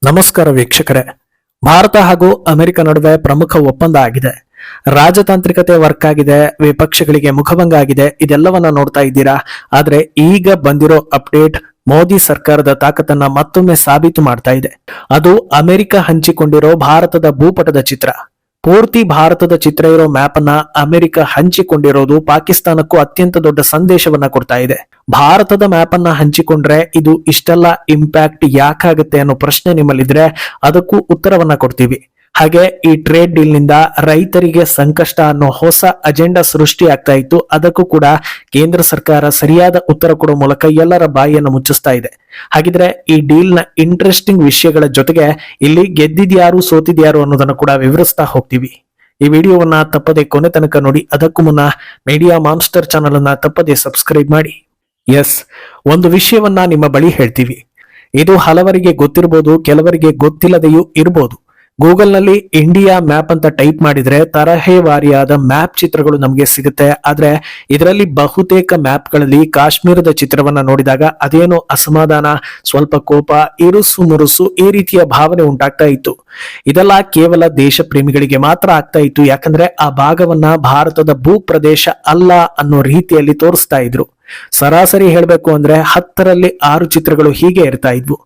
ನಮಸ್ಕಾರ ವೀಕ್ಷಕರೇ. ಭಾರತ ಹಾಗೂ ಅಮೆರಿಕ ನಡುವೆ ಪ್ರಮುಖ ಒಪ್ಪಂದ ಆಗಿದೆ. ರಾಜತಾಂತ್ರಿಕತೆ ವರ್ಕ್ ಆಗಿದೆ, ವಿಪಕ್ಷಗಳಿಗೆ ಮುಖಭಂಗ ಆಗಿದೆ, ಇದೆಲ್ಲವನ್ನ ನೋಡ್ತಾ ಇದ್ದೀರಾ. ಆದ್ರೆ ಈಗ ಬಂದಿರೋ ಅಪ್ಡೇಟ್ ಮೋದಿ ಸರ್ಕಾರದ ತಾಕತ್ತನ್ನ ಮತ್ತೊಮ್ಮೆ ಸಾಬೀತು ಮಾಡ್ತಾ ಇದೆ. ಅದು ಅಮೆರಿಕ ಹಂಚಿಕೊಂಡಿರೋ ಭಾರತದ ಭೂಪಟದ ಚಿತ್ರ. ಪೂರ್ತಿ ಭಾರತದ ಚಿತ್ರ ಇರೋ ಮ್ಯಾಪ್ ಅನ್ನ ಅಮೆರಿಕ ಹಂಚಿಕೊಂಡಿರೋದು ಪಾಕಿಸ್ತಾನಕ್ಕೂ ಅತ್ಯಂತ ದೊಡ್ಡ ಸಂದೇಶವನ್ನ ಕೊಡ್ತಾ ಇದೆ. ಭಾರತದ ಮ್ಯಾಪ್ ಅನ್ನ ಹಂಚಿಕೊಂಡ್ರೆ ಇದು ಇಷ್ಟೆಲ್ಲ ಇಂಪ್ಯಾಕ್ಟ್ ಯಾಕಾಗುತ್ತೆ ಅನ್ನೋ ಪ್ರಶ್ನೆ ನಿಮ್ಮಲ್ಲಿದ್ರೆ ಅದಕ್ಕೂ ಉತ್ತರವನ್ನ ಕೊಡ್ತೀವಿ. ಹಾಗೆ ಈ ಟ್ರೇಡ್ ಡೀಲ್ ನಿಂದ ರೈತರಿಗೆ ಸಂಕಷ್ಟ ಅನ್ನೋ ಹೊಸ ಅಜೆಂಡಾ ಸೃಷ್ಟಿ ಆಗ್ತಾ ಇತ್ತು. ಅದಕ್ಕೂ ಕೂಡ ಕೇಂದ್ರ ಸರ್ಕಾರ ಸರಿಯಾದ ಉತ್ತರ ಕೊಡೋ ಮೂಲಕ ಎಲ್ಲರ ಬಾಯಿಯನ್ನು ಮುಚ್ಚಿಸ್ತಾ ಇದೆ. ಹಾಗಿದ್ರೆ ಈ ಡೀಲ್ ನ ಇಂಟ್ರೆಸ್ಟಿಂಗ್ ವಿಷಯಗಳ ಜೊತೆಗೆ ಇಲ್ಲಿ ಗೆದ್ದಿದ್ಯಾರು ಸೋತಿದ್ಯಾರು ಅನ್ನೋದನ್ನ ಕೂಡ ವಿವರಿಸ್ತಾ ಹೋಗ್ತೀವಿ. ಈ ವಿಡಿಯೋವನ್ನ ತಪ್ಪದೆ ಕೊನೆ ತನಕ ನೋಡಿ. ಅದಕ್ಕೂ ಮುನ್ನ ಮೀಡಿಯಾ ಮಾನ್ಸ್ಟರ್ ಚಾನಲ್ ಅನ್ನ ತಪ್ಪದೆ ಸಬ್ಸ್ಕ್ರೈಬ್ ಮಾಡಿ. ಎಸ್, ಒಂದು ವಿಷಯವನ್ನ ನಿಮ್ಮ ಬಳಿ ಹೇಳ್ತೀವಿ. ಇದು ಹಲವರಿಗೆ ಗೊತ್ತಿರಬಹುದು, ಕೆಲವರಿಗೆ ಗೊತ್ತಿಲ್ಲದೆಯೂ ಇರಬಹುದು. ಗೂಗಲ್ ನಲ್ಲಿ ಇಂಡಿಯಾ ಮ್ಯಾಪ್ ಅಂತ ಟೈಪ್ ಮಾಡಿದ್ರೆ ತರಹೇವಾರಿಯಾದ ಮ್ಯಾಪ್ ಚಿತ್ರಗಳು ನಮಗೆ ಸಿಗುತ್ತೆ. ಆದ್ರೆ ಇದರಲ್ಲಿ ಬಹುತೇಕ ಮ್ಯಾಪ್ಗಳಲ್ಲಿ ಕಾಶ್ಮೀರದ ಚಿತ್ರವನ್ನ ನೋಡಿದಾಗ ಅದೇನೋ ಅಸಮಾಧಾನ, ಸ್ವಲ್ಪ ಕೋಪ, ಇರುಸು ಮುರುಸು ಈ ರೀತಿಯ ಭಾವನೆ ಉಂಟಾಗ್ತಾ ಇತ್ತು. ಇದೆಲ್ಲ ಕೇವಲ ದೇಶ ಪ್ರೇಮಿಗಳಿಗೆ ಮಾತ್ರ ಆಗ್ತಾ ಇತ್ತು. ಯಾಕಂದ್ರೆ ಆ ಭಾಗವನ್ನ ಭಾರತದ ಭೂ ಪ್ರದೇಶ ಅಲ್ಲ ಅನ್ನೋ ರೀತಿಯಲ್ಲಿ ತೋರಿಸ್ತಾ ಇದ್ರು. ಸರಾಸರಿ ಹೇಳ್ಬೇಕು ಅಂದ್ರೆ 10ರಲ್ಲಿ 6 ಚಿತ್ರಗಳು ಹೀಗೆ ಇರ್ತಾ ಇದ್ವು.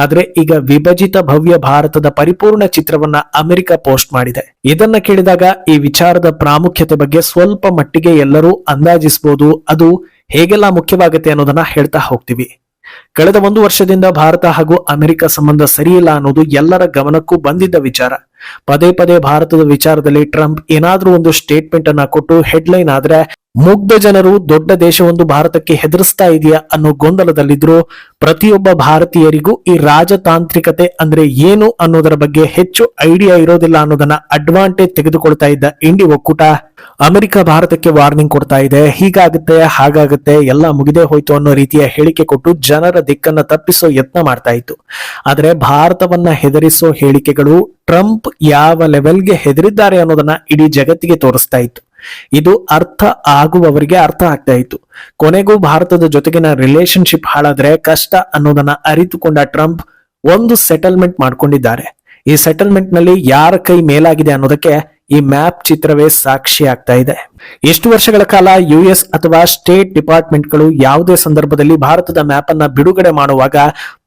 ಆದ್ರೆ ಈಗ ವಿಭಜಿತ ಭವ್ಯ ಭಾರತದ ಪರಿಪೂರ್ಣ ಚಿತ್ರವನ್ನ ಅಮೆರಿಕ ಪೋಸ್ಟ್ ಮಾಡಿದೆ. ಇದನ್ನ ಕೇಳಿದಾಗ ಈ ವಿಚಾರದ ಪ್ರಾಮುಖ್ಯತೆ ಬಗ್ಗೆ ಸ್ವಲ್ಪ ಮಟ್ಟಿಗೆ ಎಲ್ಲರೂ ಅಂದಾಜಿಸಬಹುದು. ಅದು ಹೇಗೆಲ್ಲ ಮುಖ್ಯವಾಗುತ್ತೆ ಅನ್ನೋದನ್ನ ಹೇಳ್ತಾ ಹೋಗ್ತೀವಿ. ಕಳೆದ 1 ವರ್ಷದಿಂದ ಭಾರತ ಹಾಗೂ ಅಮೆರಿಕ ಸಂಬಂಧ ಸರಿಯಿಲ್ಲ ಅನ್ನೋದು ಎಲ್ಲರ ಗಮನಕ್ಕೂ ಬಂದಿದ್ದ ವಿಚಾರ. ಪದೇ ಪದೇ ಭಾರತದ ವಿಚಾರದಲ್ಲಿ ಟ್ರಂಪ್ ಏನಾದ್ರೂ ಒಂದು ಸ್ಟೇಟ್ಮೆಂಟ್ ಅನ್ನ ಕೊಟ್ಟು ಹೆಡ್ಲೈನ್ ಆದ್ರೆ ಮುಗ್ಧ ಜನರು ದೊಡ್ಡ ದೇಶವೊಂದು ಭಾರತಕ್ಕೆ ಹೆದರಿಸ್ತಾ ಇದೆಯಾ ಅನ್ನೋ ಗೊಂದಲದಲ್ಲಿದ್ರು. ಪ್ರತಿಯೊಬ್ಬ ಭಾರತೀಯರಿಗೂ ಈ ರಾಜತಾಂತ್ರಿಕತೆ ಅಂದ್ರೆ ಏನು ಅನ್ನೋದರ ಬಗ್ಗೆ ಹೆಚ್ಚು ಐಡಿಯಾ ಇರೋದಿಲ್ಲ ಅನ್ನೋದನ್ನ ಅಡ್ವಾಂಟೇಜ್ ತೆಗೆದುಕೊಳ್ತಾ ಇದ್ದ ಇಂಡಿ ಒಕ್ಕೂಟ ಅಮೆರಿಕ ಭಾರತಕ್ಕೆ ವಾರ್ನಿಂಗ್ ಕೊಡ್ತಾ ಇದೆ. ಹೀಗಾಗುತ್ತೆ, ಹಾಗಾಗುತ್ತೆ, ಎಲ್ಲ ಮುಗಿದೇ ಹೋಯ್ತು ಅನ್ನೋ ರೀತಿಯ ಹೇಳಿಕೆ ಕೊಟ್ಟು ಜನರ ದಿಕ್ಕನ್ನ ತಪ್ಪಿಸೋ ಯತ್ನ ಮಾಡ್ತಾ ಇತ್ತು. ಆದ್ರೆ ಭಾರತವನ್ನ ಹೆದರಿಸೋ ಹೇಳಿಕೆಗಳು ಟ್ರಂಪ್ ಯಾವ ಲೆವೆಲ್ಗೆ ಹೆದರಿದ್ದಾರೆ ಅನ್ನೋದನ್ನ ಇಡೀ ಜಗತ್ತಿಗೆ ತೋರಿಸ್ತಾ ಇತ್ತು. ಇದು ಅರ್ಥ ಆಗುವವರಿಗೆ ಅರ್ಥ ಆಗ್ತಾ ಇತ್ತು. ಕೊನೆಗೂ ಭಾರತದ ಜೊತೆಗಿನ ರಿಲೇಶನ್ಶಿಪ್ ಹಾಳಾದ್ರೆ ಕಷ್ಟ ಅನ್ನೋದನ್ನ ಅರಿತುಕೊಂಡ ಟ್ರಂಪ್ ಒಂದು ಸೆಟಲ್ಮೆಂಟ್ ಮಾಡ್ಕೊಂಡಿದ್ದಾರೆ. ಈ ಸೆಟಲ್ಮೆಂಟ್ ನಲ್ಲಿ ಯಾರ ಕೈ ಮೇಲಾಗಿದೆ ಅನ್ನೋದಕ್ಕೆ ಈ ಮ್ಯಾಪ್ ಚಿತ್ರವೇ ಸಾಕ್ಷಿ ಆಗ್ತಾ ಇದೆ. ಎಷ್ಟು ವರ್ಷಗಳ ಕಾಲ ಯುಎಸ್ ಅಥವಾ ಸ್ಟೇಟ್ ಡಿಪಾರ್ಟ್ಮೆಂಟ್ಗಳು ಯಾವುದೇ ಸಂದರ್ಭದಲ್ಲಿ ಭಾರತದ ಮ್ಯಾಪ್ ಅನ್ನ ಬಿಡುಗಡೆ ಮಾಡುವಾಗ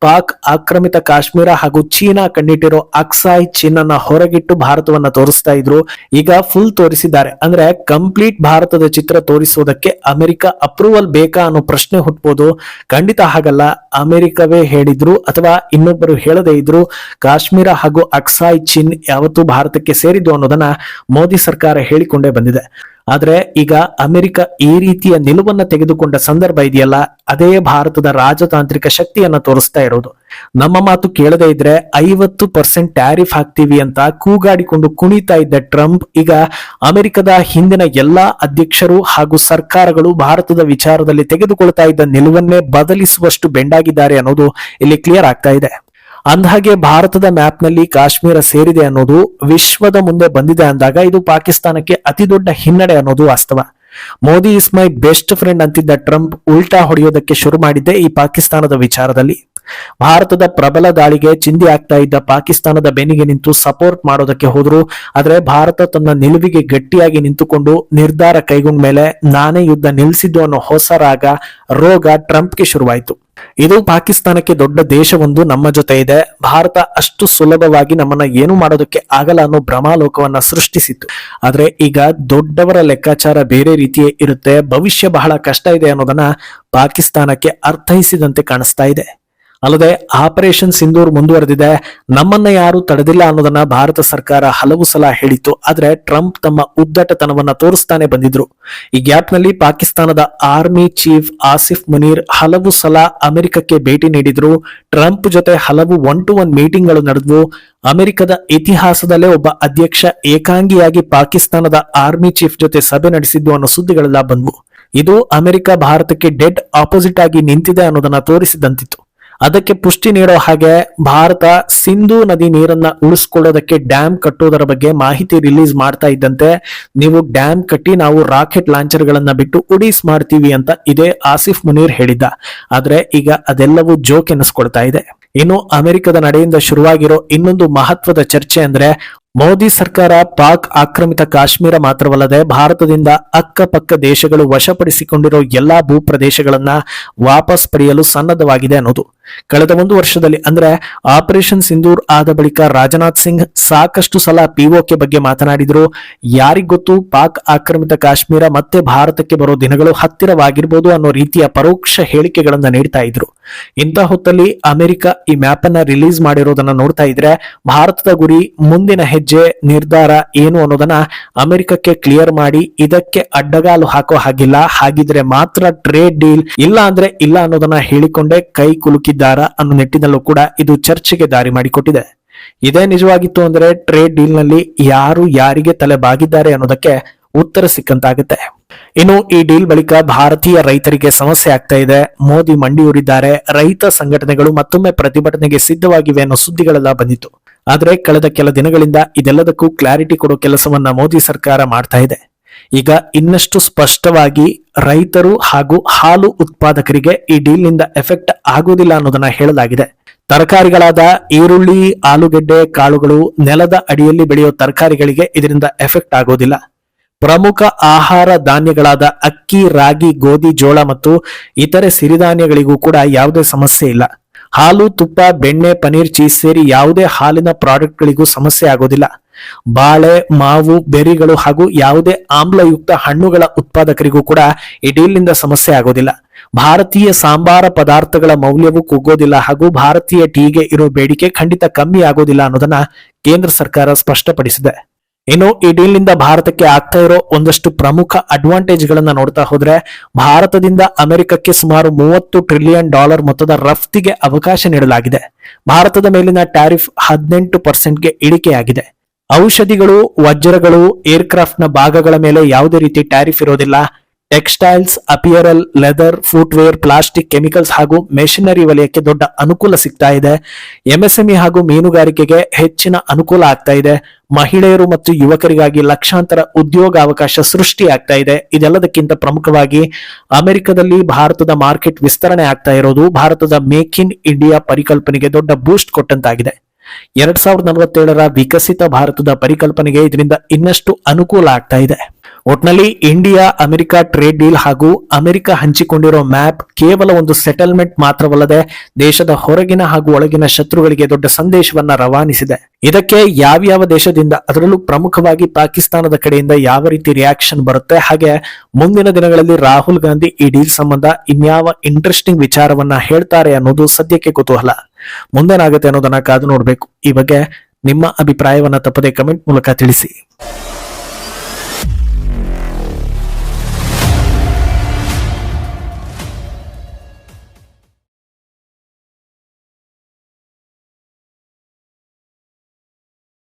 ಪಾಕ್ ಆಕ್ರಮಿತ ಕಾಶ್ಮೀರ ಹಾಗೂ ಚೀನಾ ಕಣ್ಣಿಟ್ಟಿರೋ ಅಕ್ಸಾಯ್ ಚಿನ್ನ ಹೊರಗಿಟ್ಟು ಭಾರತವನ್ನ ತೋರಿಸ್ತಾ ಇದ್ರು. ಈಗ ಫುಲ್ ತೋರಿಸಿದ್ದಾರೆ. ಅಂದ್ರೆ ಕಂಪ್ಲೀಟ್ ಭಾರತದ ಚಿತ್ರ ತೋರಿಸೋದಕ್ಕೆ ಅಮೆರಿಕ ಅಪ್ರೂವಲ್ ಬೇಕಾ ಅನ್ನೋ ಪ್ರಶ್ನೆ ಹುಟ್ಟಬಹುದು. ಖಂಡಿತ ಹಾಗಲ್ಲ. ಅಮೆರಿಕವೇ ಹೇಳಿದ್ರು ಅಥವಾ ಇನ್ನೊಬ್ಬರು ಹೇಳದೇ ಇದ್ರು ಕಾಶ್ಮೀರ ಹಾಗೂ ಅಕ್ಸಾಯ್ ಚಿನ್ ಯಾವತ್ತೂ ಭಾರತಕ್ಕೆ ಸೇರಿದ್ದು ಅನ್ನೋದನ್ನ ಮೋದಿ ಸರ್ಕಾರ ಹೇಳಿಕೊಂಡೇ ಬಂದಿದೆ. ಆದ್ರೆ ಈಗ ಅಮೆರಿಕ ಈ ರೀತಿಯ ನಿಲುವನ್ನ ತೆಗೆದುಕೊಂಡ ಸಂದರ್ಭ ಇದೆಯಲ್ಲ, ಅದೇ ಭಾರತದ ರಾಜತಾಂತ್ರಿಕ ಶಕ್ತಿಯನ್ನ ತೋರಿಸ್ತಾ ಇರೋದು. ನಮ್ಮ ಮಾತು ಕೇಳದೇ ಇದ್ರೆ 50% ಟ್ಯಾರಿಫ್ ಹಾಕ್ತೀವಿ ಅಂತ ಕೂಗಾಡಿಕೊಂಡು ಕುಣಿತಾ ಇದ್ದ ಟ್ರಂಪ್ ಈಗ ಅಮೆರಿಕದ ಹಿಂದಿನ ಎಲ್ಲಾ ಅಧ್ಯಕ್ಷರು ಹಾಗೂ ಸರ್ಕಾರಗಳು ಭಾರತದ ವಿಚಾರದಲ್ಲಿ ತೆಗೆದುಕೊಳ್ತಾ ಇದ್ದ ನಿಲುವನ್ನೇ ಬದಲಿಸುವಷ್ಟು ಬೆಂಡಾಗಿದ್ದಾರೆ ಅನ್ನೋದು ಇಲ್ಲಿ ಕ್ಲಿಯರ್ ಆಗ್ತಾ ಇದೆ. ಅಂದಹಾಗೆ ಭಾರತದ ಮ್ಯಾಪ್ ನಲ್ಲಿ ಕಾಶ್ಮೀರ ಸೇರಿದೆ ಅನ್ನೋದು ವಿಶ್ವದ ಮುಂದೆ ಬಂದಿದೆ ಅಂದಾಗ ಇದು ಪಾಕಿಸ್ತಾನಕ್ಕೆ ಅತಿ ದೊಡ್ಡ ಹಿನ್ನಡೆ ಅನ್ನೋದು ವಾಸ್ತವ. Modi is my best friend ಅಂತಿದ್ದ ಟ್ರಂಪ್ ಉಲ್ಟಾ ಹೊಡೆಯೋದಕ್ಕೆ ಶುರು ಮಾಡಿದ್ದೆ ಈ ಪಾಕಿಸ್ತಾನದ ವಿಚಾರದಲ್ಲಿ. ಭಾರತದ ಪ್ರಬಲ ದಾಳಿಗೆ ಚಿಂದಿ ಆಗ್ತಾ ಇದ್ದ ಪಾಕಿಸ್ತಾನದ ಬೆನ್ನಿಗೆ ನಿಂತು ಸಪೋರ್ಟ್ ಮಾಡೋದಕ್ಕೆ ಹೋದ್ರು. ಆದ್ರೆ ಭಾರತ ತನ್ನ ನಿಲುವಿಗೆ ಗಟ್ಟಿಯಾಗಿ ನಿಂತುಕೊಂಡು ನಿರ್ಧಾರ ಕೈಗೊಂಡ ಮೇಲೆ ನಾನೇ ಯುದ್ಧ ನಿಲ್ಲಿಸಿದ್ದು ಅನ್ನೋ ಹೊಸ ರೋಗ ಟ್ರಂಪ್ಗೆ ಶುರುವಾಯಿತು. ಇದು ಪಾಕಿಸ್ತಾನಕ್ಕೆ ದೊಡ್ಡ ದೇಶವೊಂದು ನಮ್ಮ ಜೊತೆ ಇದೆ, ಭಾರತ ಅಷ್ಟು ಸುಲಭವಾಗಿ ನಮ್ಮನ್ನ ಏನು ಮಾಡೋದಕ್ಕೆ ಆಗಲ್ಲ ಅನ್ನೋ ಭ್ರಮಾಲೋಕವನ್ನ ಸೃಷ್ಟಿಸಿತ್ತು. ಆದ್ರೆ ಈಗ ದೊಡ್ಡವರ ಲೆಕ್ಕಾಚಾರ ಬೇರೆ ರೀತಿಯೇ ಇರುತ್ತೆ. ಭವಿಷ್ಯ ಬಹಳ ಕಷ್ಟ ಇದೆ ಅನ್ನೋದನ್ನ ಪಾಕಿಸ್ತಾನಕ್ಕೆ ಅರ್ಥೈಸಿದಂತೆ ಕಾಣಿಸ್ತಾ ಇದೆ. ಅಲ್ಲದೆ ಆಪರೇಷನ್ ಸಿಂಧೂರ್ ಮುಂದುವರೆದಿದೆ. ನಮ್ಮನ್ನ ಯಾರು ತಡೆದಿಲ್ಲ ಅನ್ನೋದನ್ನ ಭಾರತ ಸರ್ಕಾರ ಹಲವು ಸಲ ಹೇಳಿತ್ತು. ಆದ್ರೆ ಟ್ರಂಪ್ ತಮ್ಮ ಉದ್ದಟತನವನ್ನ ತೋರಿಸ್ತಾನೆ ಬಂದಿದ್ರು. ಈ ಗ್ಯಾಪ್ ನಲ್ಲಿ ಪಾಕಿಸ್ತಾನದ ಆರ್ಮಿ ಚೀಫ್ ಆಸಿಫ್ ಮುನೀರ್ ಹಲವು ಸಲ ಅಮೆರಿಕಕ್ಕೆ ಭೇಟಿ ನೀಡಿದ್ರು. ಟ್ರಂಪ್ ಜೊತೆ ಹಲವು 1-to-1 ಮೀಟಿಂಗ್ಗಳು ನಡೆದ್ವು. ಅಮೆರಿಕದ ಇತಿಹಾಸದಲ್ಲೇ ಒಬ್ಬ ಅಧ್ಯಕ್ಷ ಏಕಾಂಗಿಯಾಗಿ ಪಾಕಿಸ್ತಾನದ ಆರ್ಮಿ ಚೀಫ್ ಜೊತೆ ಸಭೆ ನಡೆಸಿದ್ದು ಅನ್ನೋ ಸುದ್ದಿಗಳೆಲ್ಲ ಬಂದ್ವು. ಇದು ಅಮೆರಿಕ ಭಾರತಕ್ಕೆ ಡೆಡ್ ಆಪೋಸಿಟ್ ಆಗಿ ನಿಂತಿದೆ ಅನ್ನೋದನ್ನ ತೋರಿಸಿದಂತಿತ್ತು. ಅದಕ್ಕೆ ಪುಷ್ಟಿ ನೀಡೋ ಹಾಗೆ ಭಾರತ ಸಿಂಧೂ ನದಿ ನೀರನ್ನ ಉಳಿಸ್ಕೊಳ್ಳೋದಕ್ಕೆ ಡ್ಯಾಮ್ ಕಟ್ಟೋದರ ಬಗ್ಗೆ ಮಾಹಿತಿ ರಿಲೀಸ್ ಮಾಡ್ತಾ ಇದ್ದಂತೆ ನೀವು ಡ್ಯಾಮ್ ಕಟ್ಟಿ ನಾವು ರಾಕೆಟ್ ಲಾಂಚರ್ ಗಳನ್ನ ಬಿಟ್ಟು ಉಡೀಸ್ ಮಾಡ್ತೀವಿ ಅಂತ ಇದೇ ಆಸಿಫ್ ಮುನೀರ್ ಹೇಳಿದ್ದ. ಆದ್ರೆ ಈಗ ಅದೆಲ್ಲವೂ ಜೋಕ್ ಎನಿಸ್ಕೊಳ್ತಾ ಇದೆ. ಇನ್ನು ಅಮೆರಿಕದ ನಡೆಯಿಂದ ಶುರುವಾಗಿರೋ ಇನ್ನೊಂದು ಮಹತ್ವದ ಚರ್ಚೆ ಅಂದ್ರೆ ಮೋದಿ ಸರ್ಕಾರ ಪಾಕ್ ಆಕ್ರಮಿತ ಕಾಶ್ಮೀರ ಮಾತ್ರವಲ್ಲದೆ ಭಾರತದಿಂದ ಅಕ್ಕಪಕ್ಕ ದೇಶಗಳು ವಶಪಡಿಸಿಕೊಂಡಿರೋ ಎಲ್ಲಾ ಭೂ ಪ್ರದೇಶಗಳನ್ನ ವಾಪಸ್ ಪಡೆಯಲು ಸನ್ನದ್ಧವಾಗಿದೆ ಅನ್ನೋದು. ಕಳೆದ 1 ವರ್ಷದಲ್ಲಿ ಅಂದ್ರೆ ಆಪರೇಷನ್ ಸಿಂಧೂರ್ ಆದ ಬಳಿಕ ರಾಜನಾಥ್ ಸಿಂಗ್ ಸಾಕಷ್ಟು ಸಲ ಪಿಒಕೆ ಬಗ್ಗೆ ಮಾತನಾಡಿದ್ರು. ಯಾರಿಗೊತ್ತು ಪಾಕ್ ಆಕ್ರಮಿತ ಕಾಶ್ಮೀರ ಮತ್ತೆ ಭಾರತಕ್ಕೆ ಬರೋ ದಿನಗಳು ಹತ್ತಿರವಾಗಿರ್ಬೋದು ಅನ್ನೋ ರೀತಿಯ ಪರೋಕ್ಷ ಹೇಳಿಕೆಗಳನ್ನ ನೀಡ್ತಾ ಇದ್ರು. ಇಂಥ ಹೊತ್ತಲ್ಲಿ ಅಮೆರಿಕ ಈ ಮ್ಯಾಪ್ ಅನ್ನ ರಿಲೀಸ್ ಮಾಡಿರೋದನ್ನ ನೋಡ್ತಾ ಇದ್ರೆ ಭಾರತದ ಗುರಿ, ಮುಂದಿನ ಹೆಜ್ಜೆ, ನಿರ್ಧಾರ ಏನು ಅನ್ನೋದನ್ನ ಅಮೆರಿಕಕ್ಕೆ ಕ್ಲಿಯರ್ ಮಾಡಿ ಇದಕ್ಕೆ ಅಡ್ಡಗಾಲು ಹಾಕೋ ಹಾಗಿಲ್ಲ. ಹಾಗಿದ್ರೆ ಮಾತ್ರ ಟ್ರೇಡ್ ಡೀಲ್, ಇಲ್ಲ ಅಂದ್ರೆ ಇಲ್ಲ ಅನ್ನೋದನ್ನ ಹೇಳಿಕೊಂಡೇ ಕೈ ಕುಲುಕಿದ್ದಾರ ಅನ್ನೋ ನಿಟ್ಟಿನಲ್ಲೂ ಕೂಡ ಇದು ಚರ್ಚೆಗೆ ದಾರಿ ಮಾಡಿಕೊಟ್ಟಿದೆ. ಇದೇ ನಿಜವಾಗಿತ್ತು ಅಂದ್ರೆ ಟ್ರೇಡ್ ಡೀಲ್ ನಲ್ಲಿ ಯಾರು ಯಾರಿಗೆ ತಲೆ ಬಾಗಿದ್ದಾರೆ ಅನ್ನೋದಕ್ಕೆ ಉತ್ತರ ಸಿಕ್ಕಂತಾಗುತ್ತೆ. ಇನ್ನು ಈ ಡೀಲ್ ಬಳಿಕ ಭಾರತೀಯ ರೈತರಿಗೆ ಸಮಸ್ಯೆ ಆಗ್ತಾ ಇದೆ. ಮೋದಿ ಮಂಡಿಯೂರಿದ್ದಾರೆ. ರೈತ ಸಂಘಟನೆಗಳು ಮತ್ತೊಮ್ಮೆ ಪ್ರತಿಭಟನೆಗೆ ಸಿದ್ಧವಾಗಿವೆ ಅನ್ನೋ ಸುದ್ದಿಗಳೆಲ್ಲ ಬಂದಿತ್ತು. ಆದ್ರೆ ಕಳೆದ ಕೆಲ ದಿನಗಳಿಂದ ಇದೆಲ್ಲದಕ್ಕೂ ಕ್ಲಾರಿಟಿ ಕೊಡೋ ಕೆಲಸವನ್ನ ಮೋದಿ ಸರ್ಕಾರ ಮಾಡ್ತಾ ಇದೆ. ಈಗ ಇನ್ನಷ್ಟು ಸ್ಪಷ್ಟವಾಗಿ ರೈತರು ಹಾಗೂ ಹಾಲು ಉತ್ಪಾದಕರಿಗೆ ಈ ಡೀಲ್ ನಿಂದ ಎಫೆಕ್ಟ್ ಆಗೋದಿಲ್ಲ ಅನ್ನೋದನ್ನ ಹೇಳಲಾಗಿದೆ. ತರಕಾರಿಗಳಾದ ಈರುಳ್ಳಿ, ಆಲೂಗೆಡ್ಡೆ, ಕಾಳುಗಳು, ನೆಲದ ಅಡಿಯಲ್ಲಿ ಬೆಳೆಯೋ ತರಕಾರಿಗಳಿಗೆ ಇದರಿಂದ ಎಫೆಕ್ಟ್ ಆಗೋದಿಲ್ಲ. ಪ್ರಮುಖ ಆಹಾರ ಧಾನ್ಯಗಳಾದ ಅಕ್ಕಿ, ರಾಗಿ, ಗೋಧಿ, ಜೋಳ ಮತ್ತು ಇತರೆ ಸಿರಿಧಾನ್ಯಗಳಿಗೂ ಕೂಡ ಯಾವುದೇ ಸಮಸ್ಯೆ ಇಲ್ಲ. ಹಾಲು, ತುಪ್ಪ, ಬೆಣ್ಣೆ, ಪನೀರ್, ಚೀಸ್ ಸೇರಿ ಯಾವುದೇ ಹಾಲಿನ ಪ್ರಾಡಕ್ಟ್ಗಳಿಗೂ ಸಮಸ್ಯೆ ಆಗೋದಿಲ್ಲ. ಬಾಳೆ, ಮಾವು, ಬೆರಿಗಳು ಹಾಗೂ ಯಾವುದೇ ಆಮ್ಲಯುಕ್ತ ಹಣ್ಣುಗಳ ಉತ್ಪಾದಕರಿಗೂ ಕೂಡ ಈ ಡೀಲ್ ನಿಂದ ಸಮಸ್ಯೆ ಆಗೋದಿಲ್ಲ. ಭಾರತೀಯ ಸಾಂಬಾರ ಪದಾರ್ಥಗಳ ಮೌಲ್ಯವು ಕುಗ್ಗೋದಿಲ್ಲ ಹಾಗೂ ಭಾರತೀಯ ಟೀಗೆ ಇರೋ ಬೇಡಿಕೆ ಖಂಡಿತ ಕಮ್ಮಿ ಆಗೋದಿಲ್ಲ ಅನ್ನೋದನ್ನ ಕೇಂದ್ರ ಸರ್ಕಾರ ಸ್ಪಷ್ಟಪಡಿಸಿದೆ. ಇನ್ನು ಈ ಡೀಲ್ ನಿಂದ ಭಾರತಕ್ಕೆ ಆಗ್ತಾ ಇರೋ ಒಂದಷ್ಟು ಪ್ರಮುಖ ಅಡ್ವಾಂಟೇಜ್ ಗಳನ್ನ ನೋಡ್ತಾ ಹೋದ್ರೆ, ಭಾರತದಿಂದ ಅಮೆರಿಕಕ್ಕೆ ಸುಮಾರು $30 ಟ್ರಿಲಿಯನ್ ಮೊತ್ತದ ರಫ್ತಿಗೆ ಅವಕಾಶ ನೀಡಲಾಗಿದೆ. ಭಾರತದ ಮೇಲಿನ ಟ್ಯಾರಿಫ್ 18% ಇಳಿಕೆಯಾಗಿದೆ. ಔಷಧಿಗಳು, ವಜ್ರಗಳು, ಏರ್ಕ್ರಾಫ್ಟ್ ನ ಭಾಗಗಳ ಮೇಲೆ ಯಾವುದೇ ರೀತಿ ಟ್ಯಾರಿಫ್ ಇರೋದಿಲ್ಲ. Textiles, apparel, leather, footwear, plastic, chemicals ಹಾಗೂ ಮೆಷಿನರಿ ವಲಯಕ್ಕೆ ದೊಡ್ಡ ಅನುಕೂಲ ಸಿಗ್ತಾ ಇದೆ. ಎಂಎಸ್ಎಂಇ ಹಾಗೂ ಮೀನುಗಾರಿಕೆಗೆ ಹೆಚ್ಚಿನ ಅನುಕೂಲ ಆಗ್ತಾ ಇದೆ. ಮಹಿಳೆಯರು ಮತ್ತು ಯುವಕರಿಗಾಗಿ ಲಕ್ಷಾಂತರ ಉದ್ಯೋಗಾವಕಾಶ ಸೃಷ್ಟಿಯಾಗ್ತಾ ಇದೆ. ಇದೆಲ್ಲದಕ್ಕಿಂತ ಪ್ರಮುಖವಾಗಿ ಅಮೆರಿಕದಲ್ಲಿ ಭಾರತದ ಮಾರ್ಕೆಟ್ ವಿಸ್ತರಣೆ ಆಗ್ತಾ ಇರೋದು ಭಾರತದ ಮೇಕ್ ಇನ್ ಇಂಡಿಯಾ ಪರಿಕಲ್ಪನೆಗೆ ದೊಡ್ಡ ಬೂಸ್ಟ್ ಕೊಟ್ಟಂತಾಗಿದೆ. 2047ರ ವಿಕಸಿತ ಭಾರತದ ಪರಿಕಲ್ಪನೆಗೆ ಇದರಿಂದ ಇನ್ನಷ್ಟು ಅನುಕೂಲ ಆಗ್ತಾ ಇದೆ. ಒಟ್ನಲ್ಲಿ ಇಂಡಿಯಾ ಅಮೆರಿಕ ಟ್ರೇಡ್ ಡೀಲ್ ಹಾಗೂ ಅಮೆರಿಕ ಹಂಚಿಕೊಂಡಿರೋ ಮ್ಯಾಪ್ ಕೇವಲ ಒಂದು ಸೆಟಲ್ಮೆಂಟ್ ಮಾತ್ರವಲ್ಲದೆ ದೇಶದ ಹೊರಗಿನ ಹಾಗೂ ಒಳಗಿನ ಶತ್ರುಗಳಿಗೆ ದೊಡ್ಡ ಸಂದೇಶವನ್ನ ರವಾನಿಸಿದೆ. ಇದಕ್ಕೆ ಯಾವ್ಯಾವ ದೇಶದಿಂದ, ಅದರಲ್ಲೂ ಪ್ರಮುಖವಾಗಿ ಪಾಕಿಸ್ತಾನದ ಕಡೆಯಿಂದ ಯಾವ ರೀತಿ ರಿಯಾಕ್ಷನ್ ಬರುತ್ತೆ, ಹಾಗೆ ಮುಂದಿನ ದಿನಗಳಲ್ಲಿ ರಾಹುಲ್ ಗಾಂಧಿ ಈ ಡೀಲ್ ಸಂಬಂಧ ಇನ್ಯಾವ ಇಂಟ್ರೆಸ್ಟಿಂಗ್ ವಿಚಾರವನ್ನ ಹೇಳ್ತಾರೆ ಅನ್ನೋದು ಸದ್ಯಕ್ಕೆ ಕುತೂಹಲ. ಮುಂದೇನಾಗುತ್ತೆ ಅನ್ನೋದನ್ನ ಕಾದು ನೋಡ್ಬೇಕು. ಈ ಬಗ್ಗೆ ನಿಮ್ಮ ಅಭಿಪ್ರಾಯವನ್ನ ತಪ್ಪದೆ ಕಮೆಂಟ್ ಮೂಲಕ ತಿಳಿಸಿ.